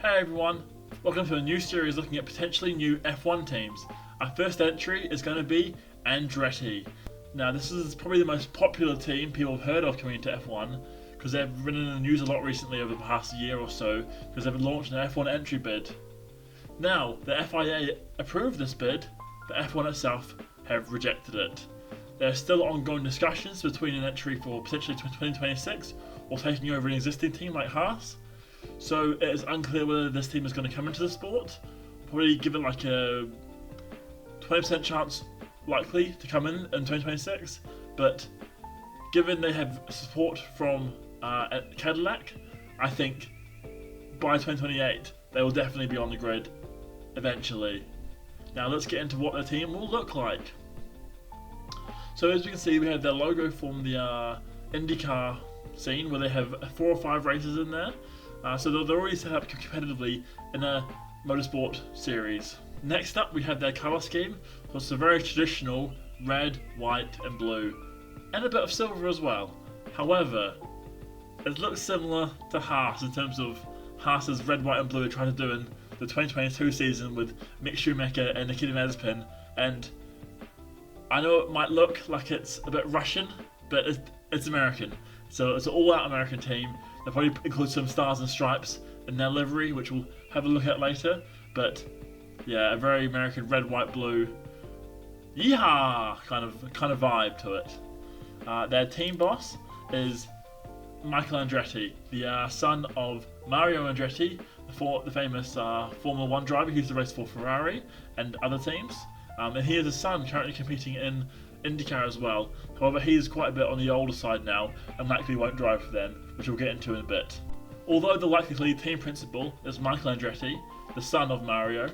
Hey everyone, welcome to a new series looking at potentially new F1 teams. Our first entry is going to be Andretti. Now this is probably the most popular team people have heard of coming into F1 because they've been in the news a lot recently over the past year or so because they've launched an F1 entry bid. Now the FIA approved this bid, but F1 itself have rejected it. There are still ongoing discussions between an entry for potentially 2026 or taking over an existing team like Haas. So it is unclear whether this team is going to come into the sport. Probably give it like a 20% chance likely to come in 2026, but given they have support from Cadillac, I think by 2028 they will definitely be on the grid eventually. Now let's get into what the team will look like. So as we can see, we have their logo from the IndyCar scene where they have 4 or 5 races in there. So they're already set up competitively in a motorsport series. Next up we have their colour scheme, so it's a very traditional red, white and blue, and a bit of silver as well. However, it looks similar to Haas in terms of Haas's red, white and blue tried to do in the 2022 season with Mick Schumacher and Nikita Mazepin, and I know it might look like it's a bit Russian, but it's American. So it's an all-out American team. They'll probably include some stars and stripes in their livery, which we'll have a look at later. But yeah, a very American red, white, blue, yeehaw kind of vibe to it. Their team boss is Michael Andretti, the son of Mario Andretti, the famous Formula 1 driver who used to race for Ferrari and other teams. And he is a son currently competing in IndyCar as well. However, he's quite a bit on the older side now and likely won't drive for them, which we'll get into in a bit. Although the likely team principal is Michael Andretti, the son of Mario,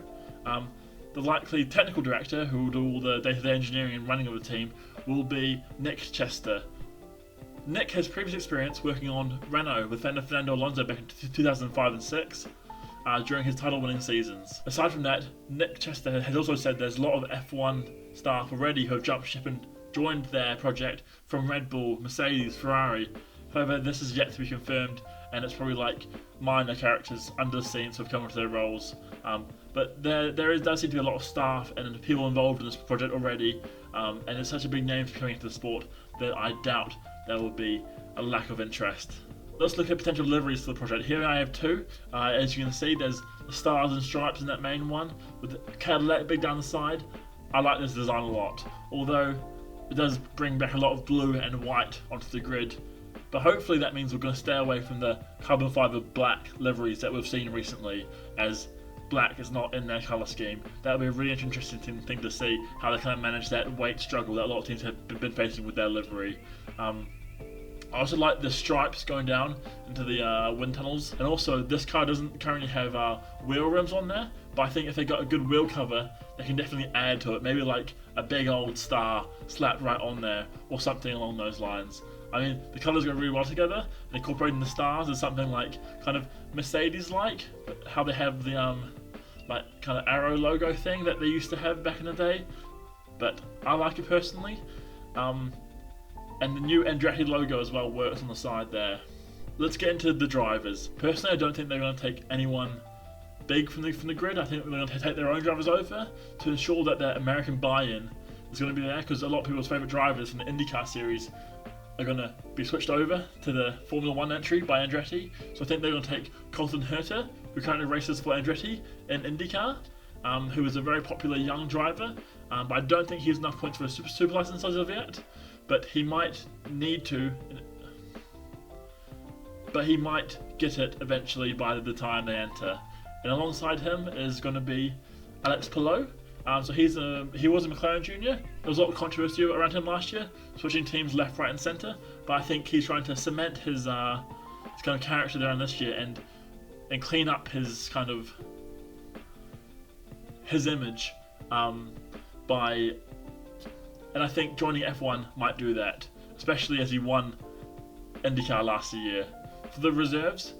the likely technical director who will do all the day-to-day engineering and running of the team will be Nick Chester. Nick has previous experience working on Renault with Fernando Alonso back in 2005 and 6. During his title-winning seasons. Aside from that, Nick Chester has also said there's a lot of F1 staff already who have jumped ship and joined their project from Red Bull, Mercedes, Ferrari. However, this is yet to be confirmed, and it's probably like minor characters under the scenes who have come into their roles. But there does seem to be a lot of staff and people involved in this project already, and it's such a big name for coming into the sport that I doubt there will be a lack of interest. Let's look at potential liveries for the project. Here I have 2. As you can see, there's the stars and stripes in that main one, with the Cadillac big down the side. I like this design a lot, although it does bring back a lot of blue and white onto the grid. But hopefully that means we're going to stay away from the carbon fibre black liveries that we've seen recently, as black is not in their colour scheme. That'll be a really interesting thing to see, how they kind of manage that weight struggle that a lot of teams have been facing with their livery. I also like the stripes going down into the wind tunnels, and also this car doesn't currently have wheel rims on there, but I think if they got a good wheel cover they can definitely add to it, maybe like a big old star slapped right on there or something along those lines. I mean, the colours go really well together, and incorporating the stars is something like kind of Mercedes-like, but how they have the like kind of arrow logo thing that they used to have back in the day, but I like it personally. And the new Andretti logo as well works on the side there. Let's get into the drivers. Personally, I don't think they're going to take anyone big from the grid. I think they're going to take their own drivers over to ensure that their American buy-in is going to be there, because a lot of people's favourite drivers from the IndyCar series are going to be switched over to the Formula 1 entry by Andretti. So I think they're going to take Colton Herta, who currently races for Andretti in IndyCar, who is a very popular young driver, but I don't think he has enough points for a super license as of yet. But he might need to. But he might get it eventually by the time they enter. And alongside him is going to be Alex Palou. So he was a McLaren junior. There was a lot of controversy around him last year, switching teams left, right, and centre. But I think he's trying to cement his kind of character there in this year and clean up his kind of his image by. And I think joining F1 might do that, especially as he won IndyCar last year. For the reserves,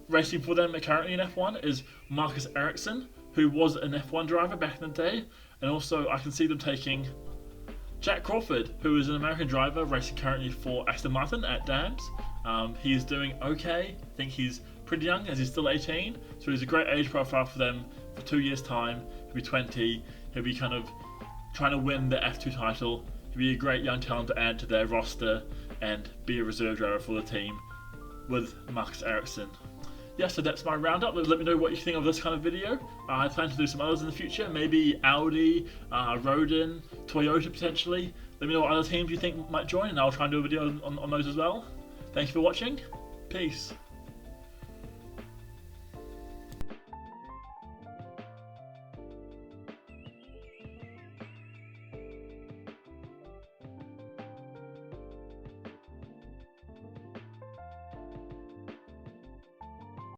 racing for them currently in F1 is Marcus Ericsson, who was an F1 driver back in the day, and also I can see them taking Jack Crawford, who is an American driver racing currently for Aston Martin at Dams. He is doing okay. I think he's pretty young as he's still 18, so he's a great age profile for them for 2 years' time. He'll be 20, he'll be kind of trying to win the F2 title. He'll be a great young talent to add to their roster and be a reserve driver for the team with Marcus Ericsson. Yeah, so that's my roundup. Let me know what you think of this kind of video. I plan to do some others in the future, maybe Audi, Rodin, Toyota potentially. Let me know what other teams you think might join, and I'll try and do a video on those as well. Thank you for watching. Peace.